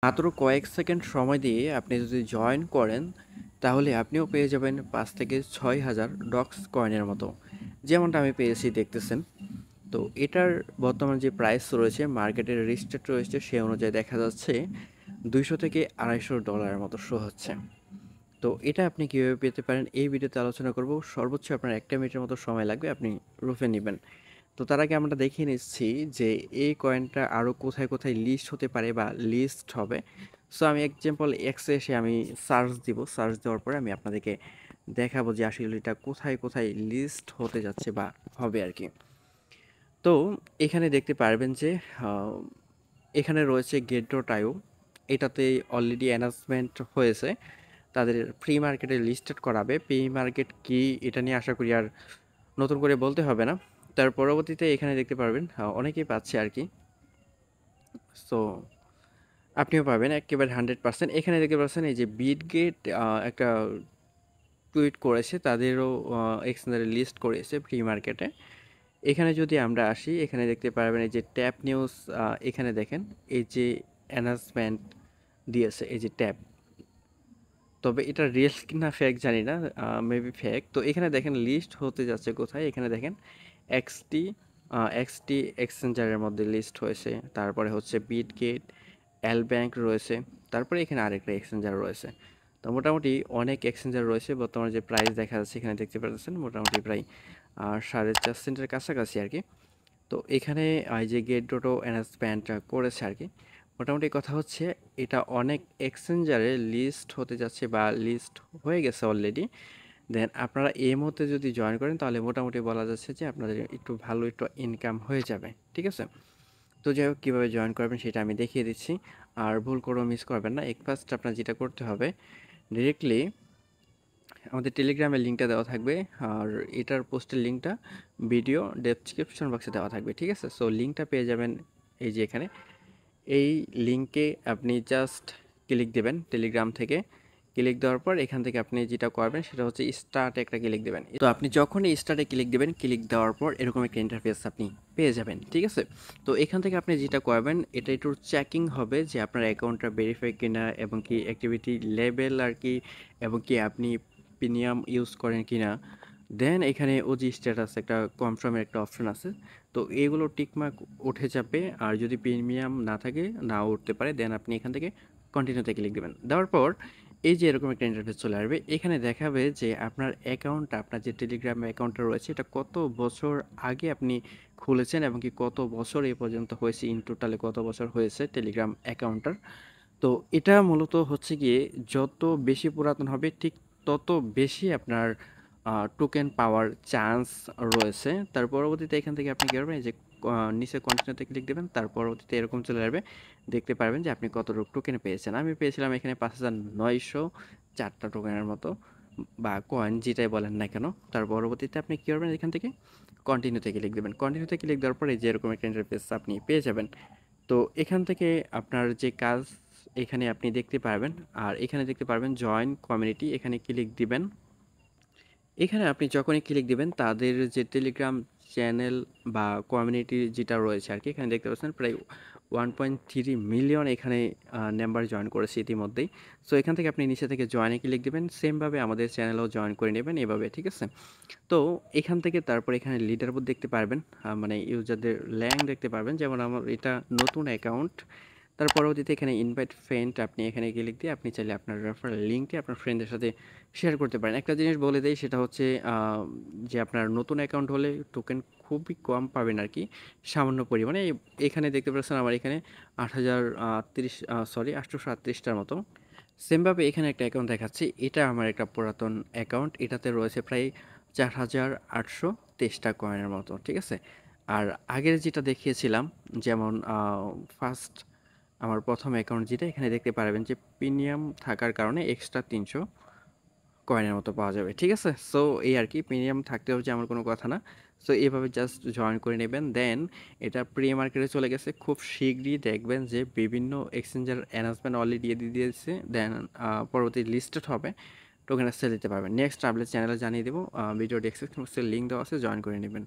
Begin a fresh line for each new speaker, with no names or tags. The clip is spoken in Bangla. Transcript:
মাত্র কয়েক সেকেন্ড সময় দিয়ে আপনি যদি জয়েন করেন তাহলে আপনিও পেয়ে যাবেন 5 থেকে 6 হাজার ডক্স কয়েনের মতো, যেমনটা আমি পেয়েছি দেখতেছেন। তো এটার বর্তমান যে প্রাইস রয়েছে, মার্কেটের রেট রয়েছে, সে অনুযায়ী দেখা যাচ্ছে $200 থেকে $250 মতো শো হচ্ছে। তো এটা আপনি কীভাবে পেতে পারেন এই ভিডিওতে আলোচনা করব। সর্বোচ্চ আপনার 1 মিনিটের মতো সময় লাগবে, আপনি রুফে নেবেন। তো তার আগে আমরা দেখিয়ে নিচ্ছি যে এই কয়েনটা আরও কোথায় কোথায় লিস্ট হতে পারে বা লিস্ট হবে। সো আমি এক্সাম্পল এক্সে এসে আমি সার্চ দিব, সার্চ দেওয়ার পরে আমি আপনাদেরকে দেখাবো যে আসলে এটা কোথায় কোথায় লিস্ট হতে যাচ্ছে বা হবে আর কি। তো এখানে দেখতে পারবেন যে আহ, এখানে রয়েছে গেট.io, এটাতে অলরেডি অ্যানাউন্সমেন্ট হয়েছে, তাদের ফ্রি মার্কেটে লিস্টেড করাবে। ফ্রি মার্কেট কি এটা নিয়ে আশা করি আর নতুন করে বলতে হবে না। তার পরবর্তীতে এখানে দেখতে পারবেন অনেকেই পাচ্ছে আর কি। সো আপনিও পাবেন একেবারে 100%। এখানে দেখতে পাচ্ছেন এই যে বিটগেট একটা টুইট করেছে, তাদেরও এক্সচেঞ্জারে লিস্ট করেছে ফ্রি মার্কেটে। এখানে যদি আমরা আসি, এখানে দেখতে পারবেন এই যে ট্যাপ নিউজ, এখানে দেখেন এই যে অ্যানাউন্সমেন্ট দিয়েছে, এই যে ট্যাপ। তবে এটা রিয়েল কিনা ফেক জানি না, মেবি ফেক। তো এখানে দেখেন লিস্ট হতে যাচ্ছে কোথায়, এখানে দেখেন এক্সটি এক্সটি এক্সচেঞ্জারের মধ্যে লিস্ট হয়েছে, তারপরে হচ্ছে বিটগেট, এল ব্যাংক রয়েছে, তারপরে এখানে আরেকটা এক্সচেঞ্জার রয়েছে। তো মোটামুটি অনেক এক্সচেঞ্জার রয়েছে। বর্তমানে যে প্রাইস দেখা যাচ্ছে এখানে দেখতে পাচ্ছেন মোটামুটি প্রায় 4.5 সেন্টের কাছাকাছি আর কি। তো এখানে এই যে গেট.ও অ্যানাউন্সমেন্ট করেছে আর কি। মোটামুটি কথা হচ্ছে এটা অনেক এক্সচেঞ্জারে লিস্ট হতে যাচ্ছে বা লিস্ট হয়ে গেছে অলরেডি। দেন আপনারা এই মুহূর্তে যদি জয়েন করেন তাহলে মোটামুটি বলা যাচ্ছে যে আপনাদের একটু ভালো একটু ইনকাম হয়ে যাবে, ঠিক আছে? তো যাই হোক, কীভাবে জয়েন করবেন সেটা আমি দেখিয়ে দিচ্ছি, আর ভুল করেও মিস করবেন না। ফার্স্ট আপনার যেটা করতে হবে, ডিরেক্টলি আমাদের টেলিগ্রামের লিঙ্কটা দেওয়া থাকবে, আর এটার পোস্টের লিঙ্কটা ভিডিও ডেসক্রিপশন বক্সে দেওয়া থাকবে, ঠিক আছে? সো লিঙ্কটা পেয়ে যাবেন এই যে এখানে। এই লিঙ্কে আপনি জাস্ট ক্লিক দেবেন, টেলিগ্রাম থেকে ক্লিক দেওয়ার পর এখান থেকে আপনি যেটা করবেন সেটা হচ্ছে স্টার্টে একটা ক্লিক দেবেন। তো আপনি যখনই স্টার্টে ক্লিক দেবেন, ক্লিক দেওয়ার পর এরকম একটা ইন্টারফেস আপনি পেয়ে যাবেন, ঠিক আছে? তো এখান থেকে আপনি যেটা করবেন, এটা একটু চেকিং হবে যে আপনার অ্যাকাউন্টটা ভেরিফাই কিনা, এবং কি অ্যাক্টিভিটি লেভেল আর কি, এবং কি আপনি প্রিমিয়াম ইউজ করেন কিনা। দেন এখানে ওজি স্ট্যাটাস একটা কনফার্মের একটা অপশন আছে। তো এগুলো টিকমার্ক উঠে যাবে, আর যদি প্রিমিয়াম না থাকে, নাও উঠতে পারে। দেন আপনি এখান থেকে কন্টিনিউতে ক্লিক দেবেন। দেওয়ার পর এই যে এরকম একটা ইন্টারফেস চলে আসবে, এখানে দেখাবে যে আপনার অ্যাকাউন্টটা, আপনার যে টেলিগ্রাম অ্যাকাউন্টটা রয়েছে, এটা কত বছর আগে আপনি খুলেছেন এবং কি কত বছর এ পর্যন্ত হয়েছে, ইন টোটালে কত বছর হয়েছে টেলিগ্রাম অ্যাকাউন্টটার। তো এটা মূলত হচ্ছে গিয়ে যত বেশি পুরাতন হবে ঠিক তত বেশি আপনার টোকেন পাওয়ার চান্স রয়েছে। তার পরবর্তীতে এখান থেকে আপনি কী করবেন, এই যে নিচে কন্টিনিউতে ক্লিক দেবেন, তার পরবর্তীতে এরকম চলে আসবে, দেখতে পারবেন যে আপনি কতটুকু টোকেন পেয়েছেন। আমি পেয়েছিলাম এখানে 5,904টা টোকেনের মতো, বা কয়েন যেটাই বলেন না কেন। তার পরবর্তীতে আপনি কী করবেন, এখান থেকে কন্টিনিউতে ক্লিক দেবেন। কন্টিনিউতে ক্লিক দেওয়ার পরে যে এরকম একটা ইন্টারফেস আপনি পেয়ে যাবেন। তো এখান থেকে আপনার যে কাজ এখানে আপনি দেখতে পারবেন, আর এখানে দেখতে পারবেন জয়েন কমিউনিটি, এখানে ক্লিক দিবেন। এখানে আপনি যখনই ক্লিক দিবেন তাদের যে টেলিগ্রাম চ্যানেল বা কমিউনিটি যেটা রয়েছে আর কি, এখানে দেখতে পাচ্ছেন প্রায় 1.3 মিলিয়ন এখানে মেম্বার জয়েন করেছে ইতিমধ্যেই। সো এখান থেকে আপনি নিচে থেকে জয়েনে ক্লিক দিবেন, সেমভাবে আমাদের চ্যানেলেও জয়েন করে নেবেন এভাবে, ঠিক আছে? তো এখান থেকে তারপর এখানে লিডার বোর্ড দেখতে পারবেন, মানে ইউজারদের র্যাঙ্ক দেখতে পারবেন। যেমন আমার এটা নতুন অ্যাকাউন্ট। তার পরবর্তীতে এখানে ইনভাইট ফ্রেন্ড, আপনি এখানে ক্লিক দিয়ে আপনি চাইলে আপনার রেফারেল লিঙ্কটি আপনার ফ্রেন্ডদের সাথে শেয়ার করতে পারেন। একটা জিনিস বলে দেই, সেটা হচ্ছে যে আপনার নতুন অ্যাকাউন্ট হলে টোকেন খুবই কম পাবেন আর কি, সামান্য পরিমাণে। এখানে দেখতে পাচ্ছেন আমার এখানে 8,838টার মতো। সেমভাবে এখানে একটা অ্যাকাউন্ট দেখাচ্ছি, এটা আমার একটা পুরাতন অ্যাকাউন্ট, এটাতে রয়েছে প্রায় 4,823টা কয়েনের মতো, ঠিক আছে? আর আগের যেটা দেখিয়েছিলাম, যেমন ফার্স্ট আমার প্রথম অ্যাকাউন্ট যেটা, এখানে দেখতে পারবেন যে প্রিমিয়াম থাকার কারণে এক্সট্রা 300 কয়েনের মতো পাওয়া যাবে, ঠিক আছে? সো এই আর কি, প্রিমিয়াম থাকতে হচ্ছে এমন কোনো কথা না। সো এভাবে জাস্ট জয়েন করে নেবেন। দেন এটা প্রি মার্কেটে চলে গেছে, খুব শীঘ্রই দেখবেন যে বিভিন্ন এক্সচেঞ্জের অ্যানাউন্সমেন্ট অলরেডি দিয়ে দিয়েছে। দেন পরবর্তী লিস্টেড হবে, টোকেন সেল দিতে পারবেন। নেক্সট আপডেট চ্যানেলে জানিয়ে দেবো, ভিডিও ডেসক্রিপশনে লিঙ্ক দেওয়া আছে, জয়েন করে নেবেন।